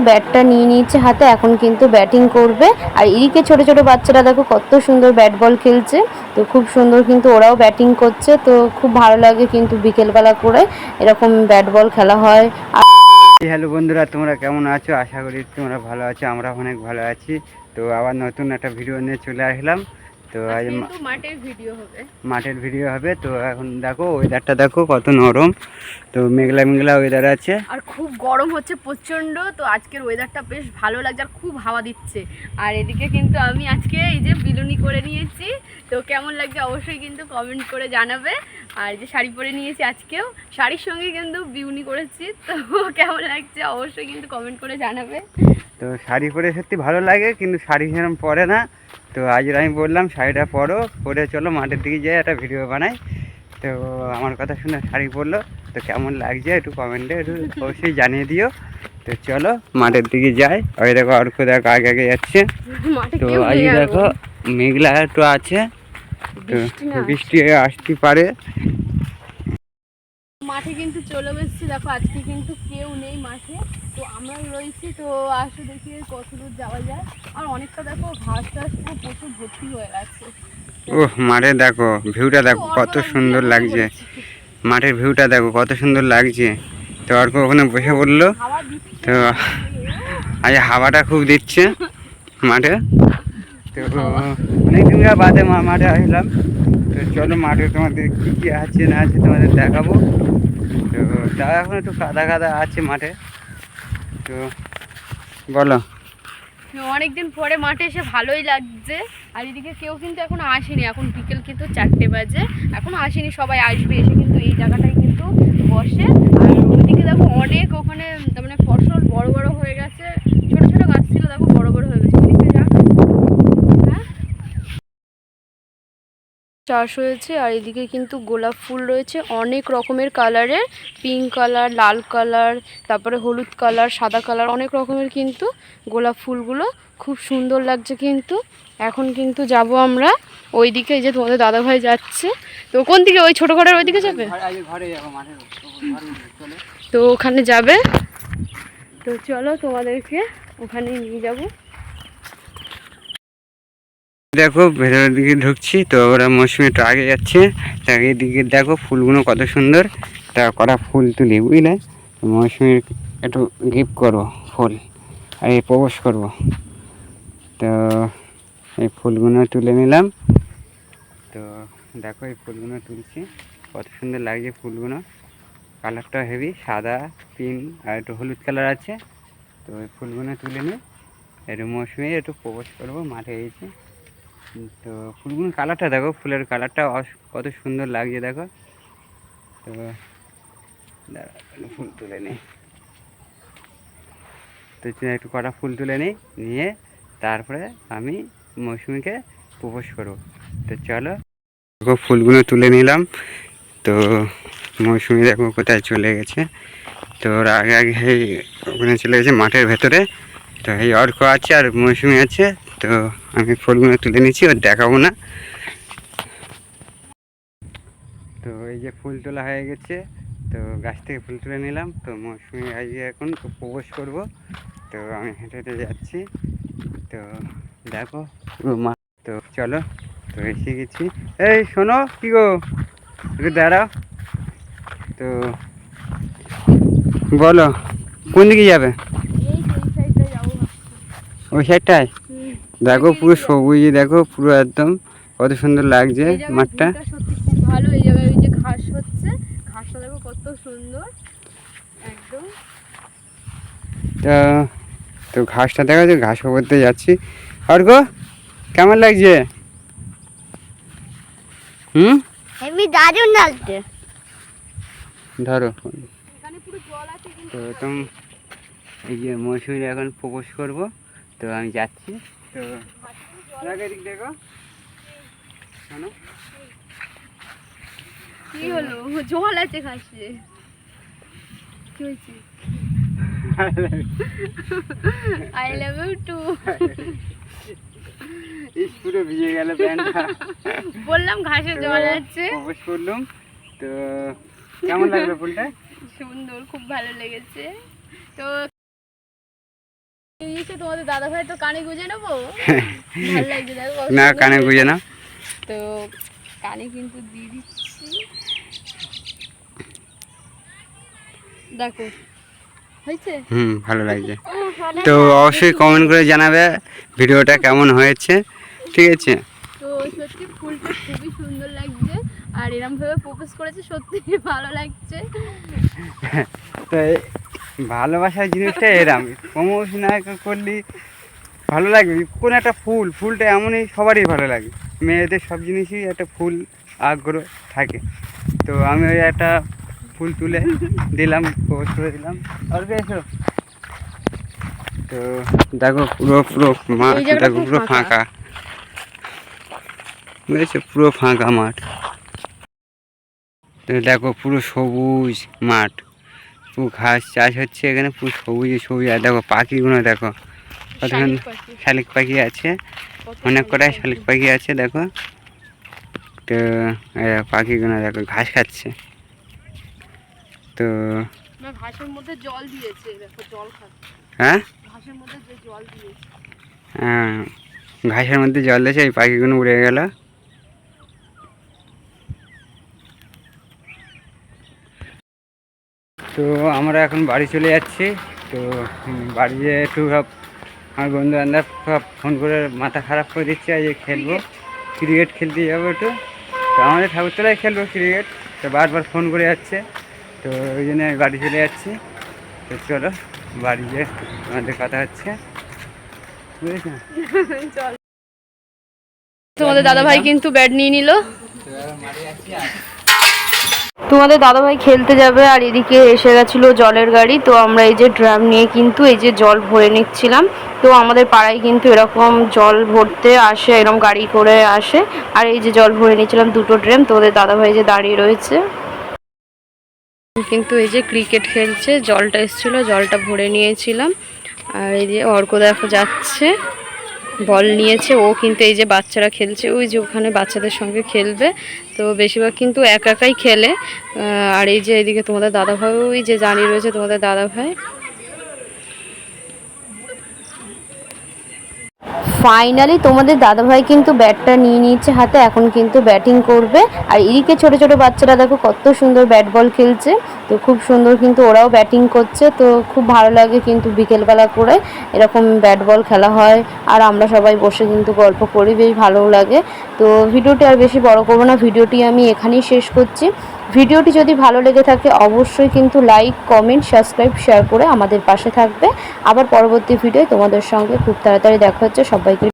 ব্যাটটা নিয়ে নিয়েছে হাতে, এখন কিন্তু ব্যাটিং করবে। আর এদিকে ছোট ছোট বাচ্চারা দেখো কত সুন্দর ব্যাট বল খেলছে। তো খুব সুন্দর কিন্তু ওরাও ব্যাটিং করছে। তো খুব ভালো লাগে কিন্তু বিকেলবেলা করে এরকম ব্যাট বল খেলা হয়। হ্যালো বন্ধুরা, তোমরা কেমন আছো? আশা করি তোমরা ভালো আছো, আমরা অনেক ভালো আছি। তো আবার নতুন একটা ভিডিও নিয়ে চলে আসলাম। তো আজ মাঠের ভিডিও হবে। তো এখন দেখো ওয়েদারটা দেখো কত নরম। তো মেঘলা মেঘলা ওয়েদার আছে আর খুব গরম হচ্ছে প্রচণ্ড। তো আজকের ওয়েদারটা বেশ ভালো লাগছে আর খুব হাওয়া দিচ্ছে। আর এদিকে কিন্তু আমি আজকে এই যে বিলুনি করে নিয়েছি। তো কেমন লাগছে অবশ্যই কিন্তু কমেন্ট করে জানাবে। আর যে শাড়ি পরে নিয়েছি আজকেও, শাড়ির সঙ্গে কিন্তু বিউনি করেছি। তো কেমন লাগছে অবশ্যই কিন্তু কমেন্ট করে জানাবে। তো শাড়ি পরে সত্যি ভালো লাগে, কিন্তু শাড়ি সেরকম পরে না। তো আজ আমি বললাম শাড়িটা পরে চলো মাঠের দিকে যাই, একটা ভিডিও বানাই। তো আমার কথা শুনে শাড়ি পরলো। তো কেমন লাগছে একটু কমেন্টে একটু অবশ্যই জানিয়ে দিও। তো চলো মাঠের দিকে যাই। ওই দেখো অর্ক দেখো আগে আগে যাচ্ছে। তো আজ দেখো মেঘলা একটু আছে, তো বৃষ্টি আসতে পারে। মাঠে কিন্তু চলে এসেছি, দেখো আজকে কিন্তু কেউ নেই মাঠে। তো আমরা রয়েছি। তো আসো দেখি কত দূর যাওয়া যায়। আর অনেকটা দেখো ঘাস টাস পুরো প্রচুর ভর্তি হয়ে গেছে। ওহ, মাঠে দেখো ভিউটা দেখো কত সুন্দর লাগছে। মাঠের ভিউটা দেখো কত সুন্দর লাগছে। তো অর্ক ওখানে বসে পড়লো। তো আজ হাওয়াটা খুব দিচ্ছে মাঠে। তো অনেকদিন বাদে মাঠে আসলাম। তো চলো মাঠে তোমাদের কী কী আছে না আছে তোমাদের দেখাবো। তো তাও এখন একটু কাদা কাদা আছে মাঠে। তো বলো। অনেকদিন পরে মাঠে এসে ভালোই লাগছে। আর এদিকে কেউ কিন্তু এখন আসেনি, এখন বিকেল কিন্তু 4টে বাজে, এখনো আসেনি। সবাই আসবে, এসে কিন্তু এই জায়গাটায় কিন্তু বসে। আর ওইদিকে দেখো অনেক ওখানে তার মানে ফসল বড় বড় হয়ে গেছে। ছোট ছোট গাছ ছিল দেখো বড় বড় হয়ে গেছে। ওদিকে যা চাষ হয়েছে। আর এদিকে কিন্তু গোলাপ ফুল রয়েছে অনেক রকমের কালারের, পিঙ্ক কালার, লাল কালার, তারপরে হলুদ কালার, সাদা কালার, অনেক রকমের কিন্তু গোলাপ ফুলগুলো খুব সুন্দর লাগছে। কিন্তু এখন কিন্তু যাব আমরা ওইদিকে, এই যে তোমাদের দাদাভাই যাচ্ছে। তো কোন দিকে? ওই ছোটো ঘরের ওইদিকে যাবে। তো ওখানে যাবে। তো চলো তোমাদেরকে ওখানে নিয়ে যাবো। দেখো ভেতরের দিকে ঢুকছি। তো ওরা মৌসুমি একটু আগে যাচ্ছে। তার এদিকে দেখো ফুলগুলো কত সুন্দর। তা কটা ফুল তুলি বুঝলে। মৌসুমির একটু গিফট করবো ফুল, আর এই প্রবেশ করবো। তো এই ফুলগুলো তুলে নিলাম। তো দেখো এই ফুলগুলো তুলছি, কত সুন্দর লাগছে ফুলগুলো। কালারটা হেভি, সাদা, পিঙ্ক আর একটু হলুদ কালার আছে। তো এই ফুলগুলো তুলে নিই, একটু মৌসুমি একটু প্রবেশ করবো মাঠে এসে। তো ফুলগুলোর কালারটা দেখো, ফুলের কালারটা কত সুন্দর লাগছে দেখো। তো ফুল তুলে নিই। তো একটু কটা ফুল তুলে নিই, নিয়ে তারপরে আমি মৌসুমিকে প্রপোজ করবো। তো চলো দেখো ফুলগুলো তুলে নিলাম। তো মৌসুমি দেখো কোথায় চলে গেছে। তো ওরা আগে আগে ওখানে চলে গেছে মাঠের ভেতরে। তো এই অর্ক আছে আর মৌসুমি আছে। তো আমি ফুলগুলো তুলে নিচ্ছি, ওর দেখাবো না। তো এই যে ফুল তোলা হয়ে গেছে। তো গাছ থেকে ফুল তুলে নিলাম। তো মৌসুমি আজকে এখন প্রপোজ করবো। তো আমি হেঁটে হেঁটে যাচ্ছি। তো দেখো পুরো মা। তো চলো, তো এসে গেছি। এই শোনো, কি গো একটু দাঁড়াও। তো বলো কোন দিকে যাবে? ওই সাইডটায় দেখো পুরো সবুজ, দেখো পুরো একদম কত সুন্দর লাগছে মাঠটা। সত্যি খুব ভালো। এই জায়গায় ওই যে ঘাস হচ্ছে, ঘাসটা দেখো কত সুন্দর একদম। তো ঘাসটা দেখা যাচ্ছে, ঘাস করতে যাচ্ছি। আর গো কেমন লাগছে? হেভি দারুণ লাগছে। ধরো। এখানে পুরো জল আছে কিন্তু। তো তুমি এই যে মৌসুমি এখন প্রপোজ করবো। তো আমি যাচ্ছি। তো এদিক দেখো, শোনো কি হলো? জল আছে ঘাসে, কি হয়েছে? I love you too. পুরো ভিজে গেল প্যান্টটা। বললাম ঘাসে জল আছে। প্রপোজ করলাম। তো কেমন লাগলো ফুলটা? সুন্দর, খুব ভালো লেগেছে। তো দিয়েছে তোমাদের দাদা ভাই, তো কানে গুঁজে নেবো। ভালো লাগছে দেখো, না কানে গুঁজে না। তো কানে কিন্তু দিয়ে দিচ্ছি, দেখো হয়েছে। ভালো লাগছে। তো অবশ্যই কমেন্ট করে জানাবে ভিডিওটা কেমন হয়েছে, ঠিক আছে। তো সত্যি ফুলটা খুবই সুন্দর লাগছে, আর এরকম ভাবে প্রপোজ করেছে, সত্যি ভালো লাগছে। তো ভালোবাসার জিনিসটা এরকম প্রমোশ না করলে ভালো লাগবে। কোনো একটা ফুলটা এমনই সবারই ভালো লাগে, মেয়েদের সব জিনিসই একটা ফুল আগ্রহ থাকে। তো আমি ওই একটা ফুল তুলে দিলাম, প্রপোজ করে দিলাম। আর এসো। তো দেখো পুরো মাঠ, দেখো পুরো ফাঁকা, বুঝেছো, পুরো ফাঁকা মাঠ। তো দেখো পুরো সবুজ মাঠ, পুরো ঘাস চাষ হচ্ছে এখানে, পুরো সবুজ সবুজ। আর দেখো পাখিগুলো দেখো কতক্ষণ, শালিক পাখি আছে অনেক কটাই, শালিক পাখি আছে দেখো। তো পাখিগুলো দেখো ঘাস খাচ্ছে। তো ঘাসের মধ্যে জল দিয়েছে, দেখো জল খাচ্ছে। হ্যাঁ, ঘাসের মধ্যে যে জল দিয়েছে, হ্যাঁ ঘাসের মধ্যে জল দিয়েছে, এই পাখিগুলো উড়ে গেল। তো আমরা এখন বাড়ি চলে যাচ্ছি। তো বাড়ি যেয়ে একটু সব আমার বন্ধু বান্ধব সব ফোন করে মাথা খারাপ করে দিচ্ছে, আজ খেলবো, ক্রিকেট খেলতে যাবো একটু। তো আমাদের ঠাকুরতলায় খেলবো ক্রিকেট, তো বারবার ফোন করে যাচ্ছে। তো ওই জন্য আমি বাড়ি চলে যাচ্ছি। তো চলো বাড়ি যেয়ে আমাদের কথা হচ্ছে, বুঝেছ। তোমাদের দাদা ভাই কিন্তু ব্যাট নিয়ে নিল। তোমাদের দাদাভাই খেলতে যাবে, আর এদিকে এসে গেছিলো জলের গাড়ি। তো আমরা এই যে ড্রাম নিয়ে কিন্তু এই যে জল ভরে নিচ্ছিলাম। তো আমাদের পাড়ায় কিন্তু এরকম জল ভরতে আসে, এরকম গাড়ি করে আসে। আর এই যে জল ভরে নিচ্ছিলাম 2টো ড্রাম। তোমাদের দাদাভাই যে দাঁড়িয়ে রয়েছে, কিন্তু এই যে ক্রিকেট খেলছে, জলটা এসেছিলো, জলটা ভরে নিয়েছিলাম। আর এই যে অর্ক দেখো যাচ্ছে, বল নিয়েছে ও, কিন্তু এই যে বাচ্চারা খেলছে, ওই যে ওখানে বাচ্চাদের সঙ্গে খেলবে। তো বেশিরভাগ কিন্তু একাই খেলে। আর এই যে এদিকে তোমাদের দাদাভাই, ওই যে দাঁড়িয়ে রয়েছে তোমাদের দাদাভাই। ফাইনালি তোমাদের দাদাভাই কিন্তু ব্যাটটা নিয়ে নিয়েছে হাতে, এখন কিন্তু ব্যাটিং করবে। আর এদিকে ছোট ছোট বাচ্চারা দেখো কত সুন্দর ব্যাট বল খেলছে। তো খুব সুন্দর কিন্তু ওরাও ব্যাটিং করছে। তো খুব ভালো লাগে কিন্তু বিকেলবেলা করে এরকম ব্যাট বল খেলা হয়, আর আমরা সবাই বসে কিন্তু গল্প করি, বেশ ভালোও লাগে। তো ভিডিওটি আর বেশি বড় করবো না, ভিডিওটি আমি এখানেই শেষ করছি। ভিডিওটি যদি ভালো লেগে থাকে অবশ্যই কিন্তু লাইক, কমেন্ট, সাবস্ক্রাইব, শেয়ার করে আমাদের পাশে থাকবে। আবার পরবর্তী ভিডিও তোমাদের সঙ্গে খুব তাড়াতাড়ি দেখা হচ্ছে। সবাইকে